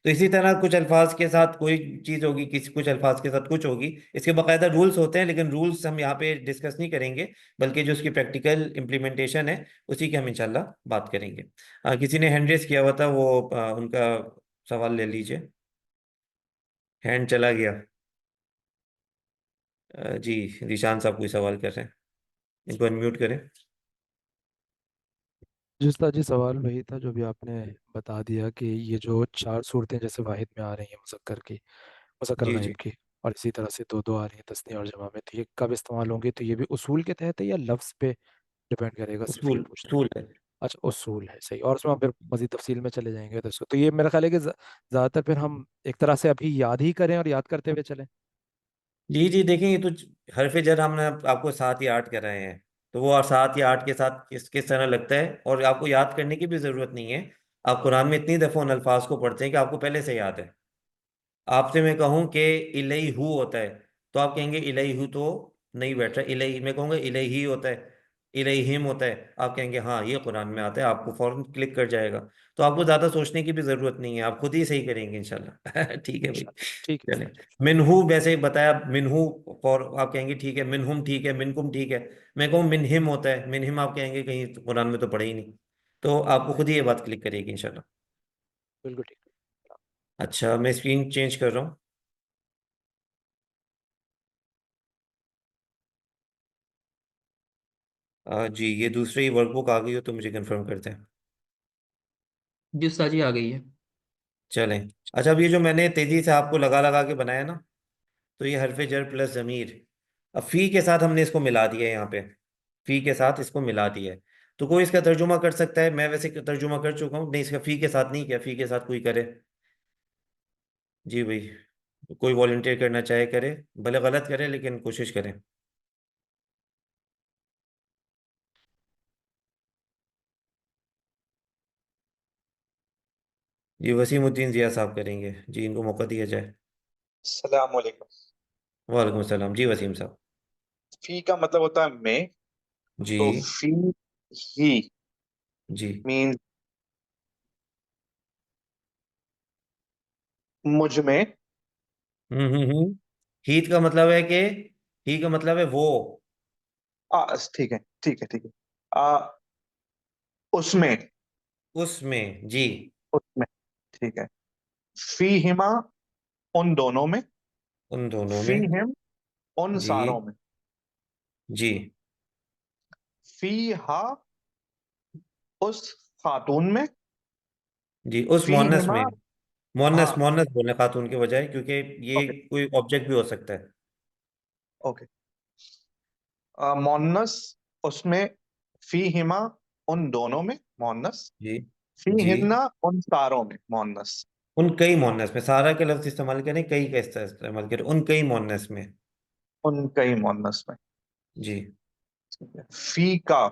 تو اسی طرح کچھ الفاظ کے ساتھ کوئی چیز ہوگی، کچھ الفاظ کے ساتھ کچھ ہوگی. اس کے باقاعدہ رولز ہوتے ہیں، لیکن رولز ہم یہاں پہ ڈسکس نہیں کریں گے، بلکہ جو اس کی پریکٹیکل امپلیمنٹیشن ہے اسی کی ہم انشاءاللہ بات کریں گے. کسی نے ہینڈ ریز کیا ہوا تھا، وہ ان کا سوال لے لیجئے. ہینڈ چلا گیا. جی ذیشان صاحب کوئی سوال کر رہے ہیں، ان کو انمیوٹ کریں. جی استاد جی، سوال وہی تھا جو بھی آپ نے بتا دیا کہ یہ جو چار صورتیں جیسے واحد میں آ رہی ہیں مذکر جی غائب جی کی، اور اسی طرح سے دو دو آ رہی ہیں تثنیہ اور جمع میں، تو یہ کب استعمال ہوں گی؟ تو یہ بھی اصول کے تحت ہے یا لفظ پہ ڈیپینڈ کرے گا؟ صرف یہ پوچھنا اصول ہے. ہے. اچھا اصول ہے، صحیح. اور اس میں ہم پھر مزید تفصیل میں چلے جائیں گے تو اس کو، تو یہ میرا خیال ہے کہ زیادہ تر پھر ہم ایک طرح سے ابھی یاد ہی کریں اور یاد کرتے ہوئے چلیں. جی جی، دیکھیں یہ تو حرف جر ہم نے آپ کو 7 یا 8 کرائے ہیں، تو وہ 7 یا 8 کے ساتھ کس طرح لگتا ہے، اور آپ کو یاد کرنے کی بھی ضرورت نہیں ہے. آپ قرآن میں اتنی دفعہ ان الفاظ کو پڑھتے ہیں کہ آپ کو پہلے سے یاد ہے. آپ سے میں کہوں کہ الیہ ہوتا ہے تو آپ کہیں گے الیہ تو نہیں بیٹھ رہا، الیہ میں کہوں گا الیہ ہوتا ہے، الیہم ہوتا ہے، آپ کہیں گے ہاں یہ قرآن میں آتا ہے، آپ کو فوراً کلک کر جائے گا. تو آپ کو زیادہ سوچنے کی بھی ضرورت نہیں ہے، آپ خود ہی صحیح کریں گے انشاءاللہ. ٹھیک ہے بھائی، انشاءاللہ ٹھیک ہے چلیں. استاد جی. منہو ویسے ہی بتایا، منہو فور آپ کہیں گے ٹھیک ہے، منہم ٹھیک ہے، منکم ٹھیک ہے. میں کہوں منہم ہوتا ہے، منہم آپ کہیں گے کہیں قرآن میں تو پڑھے ہی نہیں. تو آپ کو خود ہی یہ بات کلک کرے گی انشاءاللہ. بالکل ٹھیک. اچھا میں اسکرین چینج کر رہا ہوں. جی یہ دوسری ورک بک آ گئی ہو تو مجھے کنفرم کرتے ہیں. جی استاد جی آ گئی ہے. چلیں. اچھا اب یہ جو میں نے تیزی سے آپ کو لگا لگا کے بنایا نا، تو یہ حرف جر پلس ضمیر. اب فی کے ساتھ ہم نے اس کو ملا دیا ہے، یہاں پہ فی کے ساتھ اس کو ملا دیا ہے. تو کوئی اس کا ترجمہ کر سکتا ہے؟ میں ویسے ترجمہ کر چکا ہوں، نہیں اس کا فی کے ساتھ نہیں کیا، فی کے ساتھ کوئی کرے؟ جی بھائی، کوئی والنٹیئر کرنا چاہے کرے، بھلے غلط کرے لیکن کوشش کریں۔ جی وسیم الدین ضیاء صاحب کریں گے، جی ان کو موقع دیا جائے۔ السلام علیکم۔ وعلیکم السلام، جی وسیم صاحب۔ فی کا مطلب ہوتا ہے میں، جی تو فی ہی جی مینز مجھ میں، ہوں ہیت کا مطلب ہے کہ، ہی کا مطلب ہے وہ، ٹھیک ہے ٹھیک ہے ٹھیک ہے، اس میں، اس میں، جی اس میں، ٹھیک ہے۔ فی ہما ان دونوں میں، ان دونوں فی میں، ہم ان جی ساروں میں، جی فی ہا اس خاتون میں، جی اس فی مونس ہما، میں، ہاں مونس مونس بولیں خاتون کے بجائے، کیونکہ اوکے یہ کوئی آبجیکٹ بھی ہو سکتا ہے۔ اوکے، مونس اس میں، فی ہما ان دونوں میں مونس، جی فی جی ہننا ان ساروں میں مونس، ان کئی مونس میں، سارا کے لفظ استعمال کریں، کئی کا استعمال کریں، ان کئی مونس میں۔ ان کئی مونس میں، جی ٹھیک ہے۔ فی کا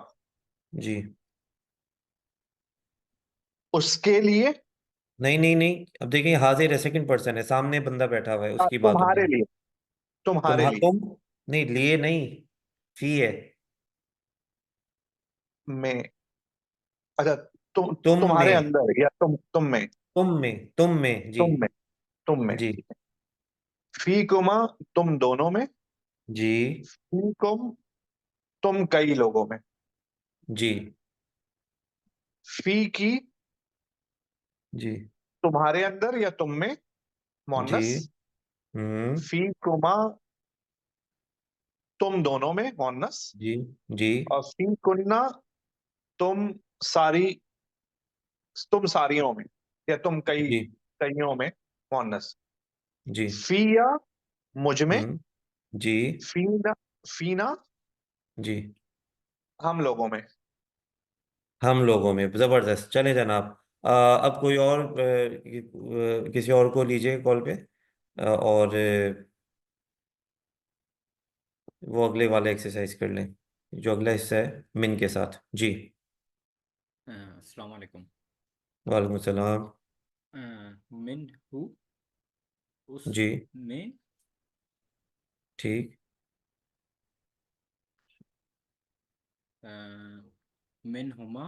جی اس کے لیے، نہیں نہیں نہیں، اب دیکھیں حاضر ہے، سیکنڈ پرسن ہے، سامنے بندہ بیٹھا ہوا ہے، اس کی بات ہو تمہارے رہی ہے۔ لیے، تمہارے لیے، تم نہیں، لیے نہیں، فی ہے، میں، اچھا، تم تمہارے میں، اندر یا تم میں، تم میں، جی تم میں، تم میں، جی ٹھیک ہے۔ فی کما تم دونوں میں، جی فی کم تم کئی لوگوں میں، جی فی کی جی تمہارے اندر یا تم میں جی مونس، ہوں فی کما تم دونوں میں مونس، جی جی اور فی کننا تم ساری، تم ساریوں میں یا تم کئی جی کئیوں میں مونس، جی فی یا مجھ میں، ہوں جی فینا، فینا جی ہم لوگوں میں، ہم لوگوں میں، زبردست، چلے جناب۔ اب کوئی اور کسی اور کو لیجئے کال پہ، اور وہ اگلے والے ایکسرسائز کر لیں، جو اگلا حصہ ہے من کے ساتھ۔ جی السلام علیکم۔ وعلیکم السلام۔ من ہو اس جی میں، ٹھیک من ہما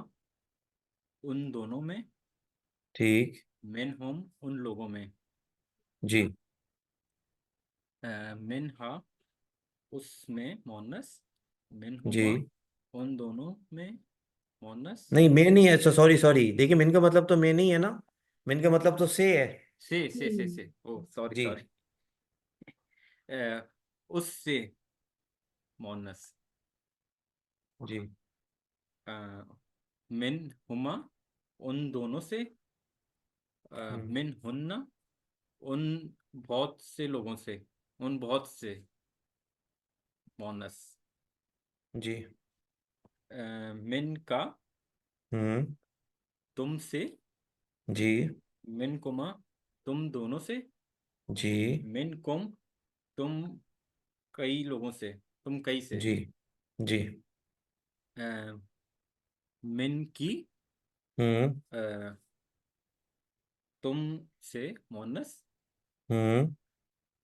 ان دونوں میں، ٹھیک من ہم ان لوگوں میں، جی من ہا اس میں مونس، من جی ہما ان دونوں میں مونس، نہیں میں نہیں ہے، سوری سوری، دیکھیے من کا مطلب تو میں نہیں ہے نا، من کا مطلب تو سے ہے۔ سے او سوری جی سوری، اس سے مونس، جی من ہما ان دونوں سے، ہم، من ہننا ان بہت سے لوگوں سے، ان بہت سے مونس، جی من کا ہوں تم سے، جی من کما تم دونوں سے، جی من کم تم کئی لوگوں سے، تم کئی سے، جی جی من کی ہوں تم سے مونس، ہوں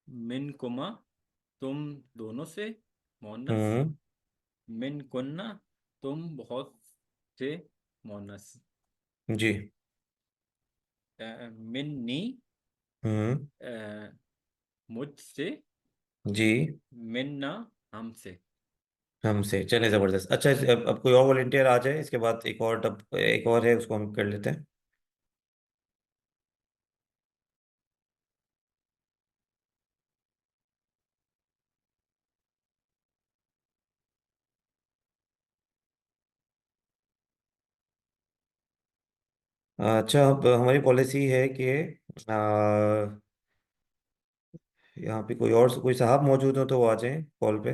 من کما تم دونوں سے مونس، ہوں من کننا تم بہت سے مونس، جی منی ہوں مجھ سے، جی مننا ہم سے۔ ہم سے، چلیں زبردست، اچھا اب کوئی اور والنٹیئر آ جائے، اس کے بعد ایک اور ایک اور ہے، اس کو ہم کر لیتے ہیں۔ اچھا اب ہماری پالیسی ہے کہ آ، یہاں پہ کوئی صاحب موجود ہو تو وہ آ جائیں کال پہ۔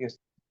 Yes.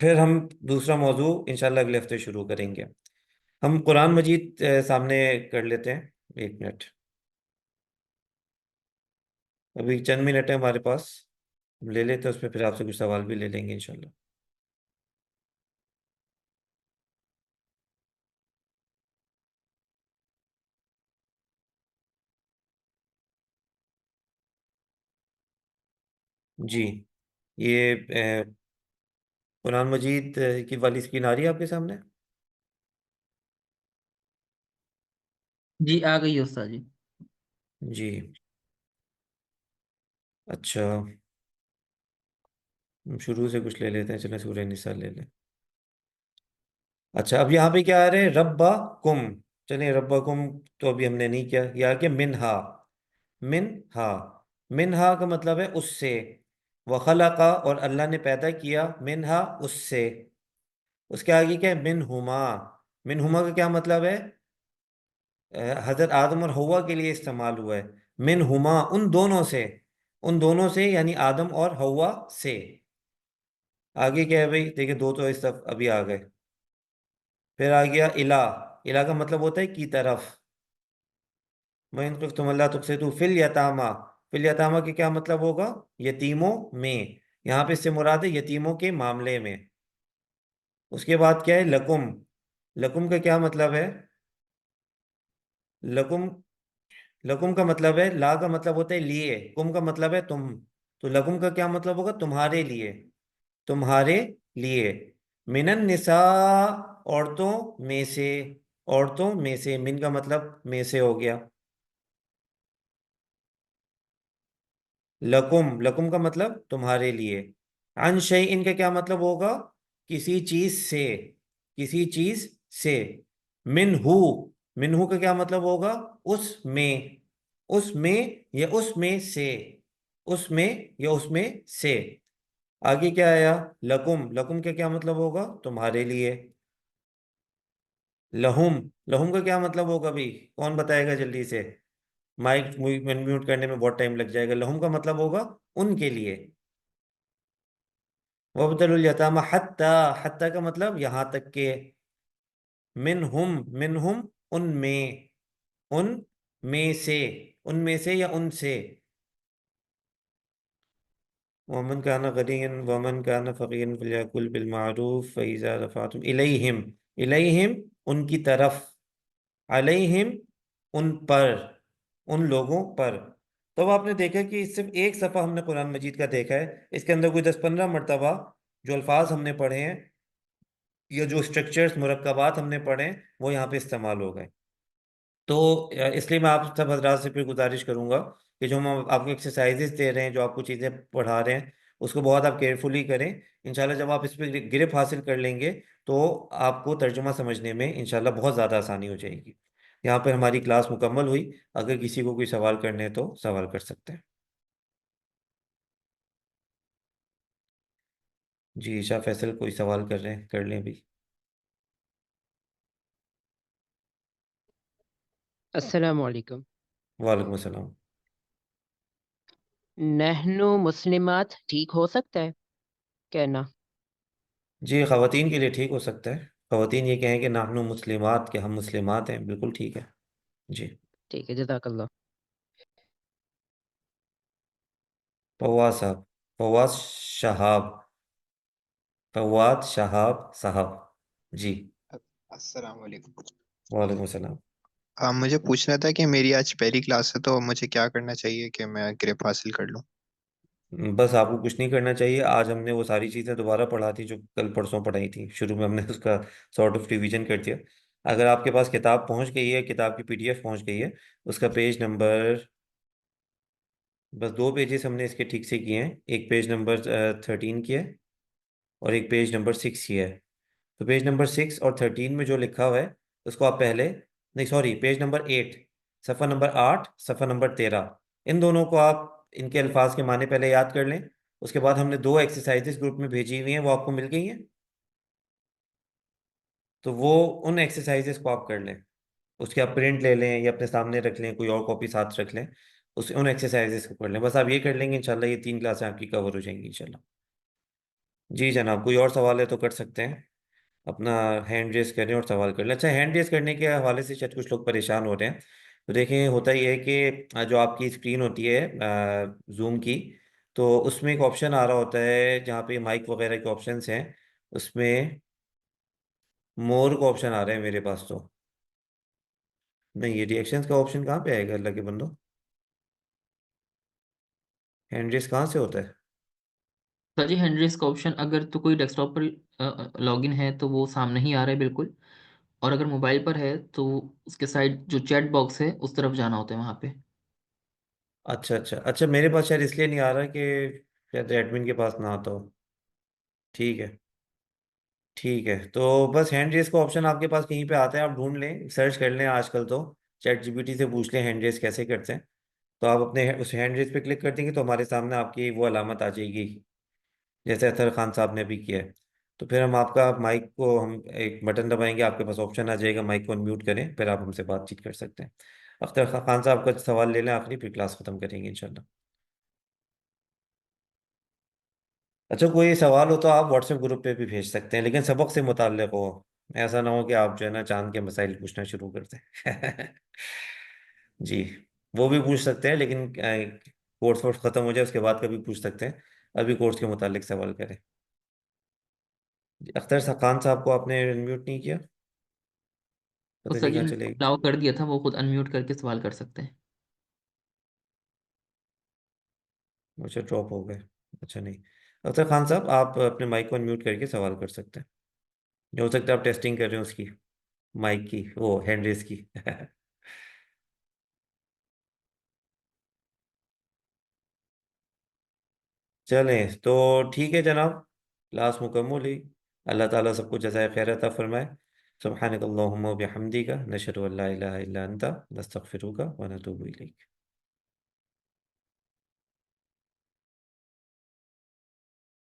پھر ہم دوسرا موضوع انشاءاللہ اگلے ہفتے شروع کریں گے. ہم قرآن مجید سامنے کر لیتے ہیں. 1 منٹ، ابھی چند منٹ ہے ہمارے پاس، ہم لے لیتے ہیں اس پہ، پھر آپ سے کچھ سوال بھی لے لیں گے انشاءاللہ. جی، یہ قرآن مجید کی والی اسکرین آ رہی ہے آپ کے سامنے؟ جی آ گئی ہے استاد جی. جی اچھا، ہم شروع سے کچھ لے لیتے ہیں، چلیں سورہ نساء لے لیں. اچھا، اب یہاں پہ کیا آ رہے ہیں؟ ربا کم. چلیں ربا کم تو ابھی ہم نے نہیں کیا، یہ آ کے منہا. منہا، منہا کا مطلب ہے اس سے. وخلقا، اور اللہ نے پیدا کیا، منہا اس سے. اس کے آگے کیا ہے؟ منہما. منہما کا کیا مطلب ہے؟ حضرت آدم اور حوا کے لیے استعمال ہوا ہے. منہما، ان دونوں سے. ان دونوں سے یعنی آدم اور حوا سے. آگے کیا ہے بھائی؟ دیکھیں دو تو اس طرف ابھی آ گئے. پھر آ گیا الہ. الہ کا مطلب ہوتا ہے کی طرف. وَإِن خِفْتُمْ أَلَّا تُقْسِطُوا فِي الْيَتَامَىٰ. فی الیتامہ کے کیا مطلب ہوگا؟ یتیموں میں. یہاں پہ اس سے مراد ہے یتیموں کے معاملے میں. اس کے بعد کیا ہے؟ لکم. لکم کا کیا مطلب ہے؟ لکم، لکم کا مطلب ہے، لا کا مطلب ہوتا ہے لیے، کم کا مطلب ہے تم. تو لکم کا کیا مطلب ہوگا؟ تمہارے لیے. تمہارے لیے. من النساء، عورتوں میں سے. عورتوں میں سے، من کا مطلب میں سے ہو گیا. لکم، لکم کا مطلب تمہارے لیے. عن شیء کا کیا مطلب ہوگا؟ کسی چیز سے. کسی چیز سے. منہو، منہو کا کیا مطلب ہوگا؟ اس میں. اس میں یا اس میں سے. اس میں یا اس میں سے. آگے کیا آیا؟ لکم. لکم کا کیا مطلب ہوگا؟ تمہارے لیے. لہم، لہم کا کیا مطلب ہوگا بھائی؟ کون بتائے گا جلدی سے؟ مائک میوٹ کرنے میں بہت ٹائم لگ جائے گا. لہم کا مطلب ہوگا ان کے لیے. وَابْتَلُوا الْيَتَامَىٰ حَتَّىٰ، حتیٰ کا مطلب یہاں تک کہ. منہم، منہم ان میں. ان میں سے. ان میں سے یا ان سے. وَمَنْ كَانَ غَنِيًّا وَمَنْ كَانَ فَقِيرًا فَلْيَأْكُلْ بِالْمَعْرُوفِ فَإِذَا دَفَعْتُمْ إِلَيْهِمْ. إِلَيْهِمْ ان کی طرف. علیہم ان پر. ان لوگوں پر. تو اب آپ نے دیکھا کہ صرف ایک صفحہ ہم نے قرآن مجید کا دیکھا ہے، اس کے اندر کوئی 10-15 مرتبہ جو الفاظ ہم نے پڑھے ہیں یا جو اسٹرکچرز، مرکبات ہم نے پڑھے ہیں، وہ یہاں پہ استعمال ہو گئے. تو اس لیے میں آپ سب حضرات سے پھر گزارش کروں گا کہ جو ہم آپ کو ایکسرسائزز دے رہے ہیں، جو آپ کو چیزیں پڑھا رہے ہیں، اس کو بہت آپ کیئرفلی کریں. انشاءاللہ جب آپ اس پہ گرپ حاصل کر لیں گے تو آپ کو ترجمہ سمجھنے میں انشاءاللہ بہت زیادہ آسانی ہو جائے گی. یہاں پر ہماری کلاس مکمل ہوئی. اگر کسی کو کوئی سوال کرنے ہیں تو سوال کر سکتے ہیں. جی شاہ فیصل کوئی سوال کر رہے ہیں؟ کر لیں بھی. السلام علیکم. وعلیکم السلام. نحنو مسلمات ٹھیک ہو سکتا ہے کہنا؟ جی خواتین کے لیے ٹھیک ہو سکتا ہے. خواتین یہ کہیں کہ نحن مسلمات، کہ ہم مسلمات ہیں، بالکل ٹھیک ہے. جی. ٹھیک ہے، جزاک اللہ. فواز صاحب. فواز شہاب. فواد شہاب صاحب. جی. السلام علیکم. وعلیکم السلام. مجھے پوچھنا تھا کہ میری آج پہلی کلاس ہے تو مجھے کیا کرنا چاہیے کہ میں گریپ حاصل کر لوں؟ بس آپ کو کچھ نہیں کرنا چاہیے. آج ہم نے وہ ساری چیزیں دوبارہ پڑھا تھی جو کل پرسوں پڑھائی تھی. شروع میں ہم نے اس کا سارٹ آف ریویژن کر دیا. اگر آپ کے پاس کتاب پہنچ گئی ہے، کتاب کی PDF پہنچ گئی ہے، اس کا پیج نمبر، بس 2 پیجز ہم نے اس کے ٹھیک سے کیے ہیں. ایک پیج نمبر 13 کیا ہے اور ایک پیج نمبر 6 کیا ہے. تو پیج نمبر 6 اور 13 میں جو لکھا ہوا ہے اس کو آپ پہلے، نہیں سوری، پیج نمبر 8، صفحہ نمبر 8، صفحہ نمبر 13، ان دونوں کو آپ ان کے الفاظ کے معنی پہلے یاد کر لیں. اس کے بعد ہم نے 2 ایکسرسائزز گروپ میں بھیجی ہوئی ہیں، وہ آپ کو مل گئی ہیں. تو وہ ان ایکسرسائزز کو آپ کر لیں. اس کے آپ پرنٹ لے لیں یا اپنے سامنے رکھ لیں، کوئی اور کاپی ساتھ رکھ لیں. ان ایکسرسائزز کو کر لیں. بس آپ یہ کر لیں گے انشاءاللہ یہ 3 کلاسیں آپ کی کور ہو جائیں گی انشاءاللہ. جی جناب، کوئی اور سوال ہے تو کر سکتے ہیں، اپنا ہینڈ ریز کریں اور سوال کر لیں۔ اچھا، ہینڈ ریز کرنے کے حوالے سے شاید کچھ لوگ پریشان ہو رہے ہیں، تو دیکھیں ہوتا یہ ہے کہ جو آپ کی اسکرین ہوتی ہے زوم کی، تو اس میں ایک آپشن آ رہا ہوتا ہے جہاں پہ مائک وغیرہ کے آپشنس ہیں، اس میں مور کا آپشن آ رہا ہے میرے پاس تو نہیں، یہ ریئیکشنز کا آپشن کہاں پہ آئے گا اللہ کے بندو؟ ہینڈ ریز کہاں سے ہوتا ہے؟ سر جی ہینڈ ریز کا آپشن اگر تو کوئی ڈیسک ٹاپ پر لاگ ان ہے تو وہ سامنے ہی آ رہا ہے بالکل، اور اگر موبائل پر ہے تو اس کے سائڈ جو چیٹ باکس ہے اس طرف جانا ہوتا ہے وہاں پہ۔ اچھا اچھا اچھا، میرے پاس شاید اس لیے نہیں آ رہا کہ شاید ایڈمن کے پاس نہ آتا ہو۔ ٹھیک ہے ٹھیک ہے، تو بس ہینڈ ریز کا آپشن آپ کے پاس کہیں پہ آتا ہے، آپ ڈھونڈ لیں، سرچ کر لیں، آج کل تو چیٹ جی پی ٹی سے پوچھ لیں ہینڈ ریز کیسے کرتے ہیں، تو آپ اپنے اس ہینڈ ریز پہ کلک کر دیں گے تو ہمارے سامنے آپ کی وہ علامت آ جائے گی، جیسے اطہر خان صاحب نے بھی کیا ہے۔ تو پھر ہم آپ کا مائک کو ہم ایک بٹن دبائیں گے، آپ کے پاس آپشن آ جائے گا مائک کو انمیوٹ کریں، پھر آپ ہم سے بات چیت کر سکتے ہیں۔ اختر خان صاحب کا سوال لے لیں آخری، پھر کلاس ختم کریں گے انشاءاللہ۔ اچھا، کوئی سوال ہو تو آپ واٹس ایپ گروپ پہ بھی بھیج سکتے ہیں، لیکن سبق سے متعلق ہو، ایسا نہ ہو کہ آپ جو ہے نا چاند کے مسائل پوچھنا شروع کر دیں۔ جی، وہ بھی پوچھ سکتے ہیں، لیکن کورس وورس ختم ہو جائے اس کے بعد کبھی پوچھ سکتے ہیں، ابھی کورس کے متعلق سوال کریں۔ جی، اختر خان صاحب کو آپ نے انمیوٹ نہیں کیا، تو پتہ سر نہیں جی کہاں نے چلے گی، الاؤ کر دیا تھا، وہ خود انمیوٹ کر کے سوال کر سکتے ہیں۔ اچھا ڈراپ ہو گئے، اچھا نہیں، اختر خان صاحب آپ اپنے مائک کو انمیوٹ کر کے سوال کر سکتے ہیں، ہو سکتا ہے آپ ٹیسٹنگ کر رہے ہیں اس کی، مائک کی، وہ ہینڈ ریز کی۔ چلیں تو ٹھیک ہے جناب، کلاس مکمل ہوئی، اللہ تعالیٰ سب کو جزائے خیر عطا فرمائے۔ سبحانک اللہم و بحمدک، نشہد ان لا الہ الا انت، نستغفرک و نتوب الیک۔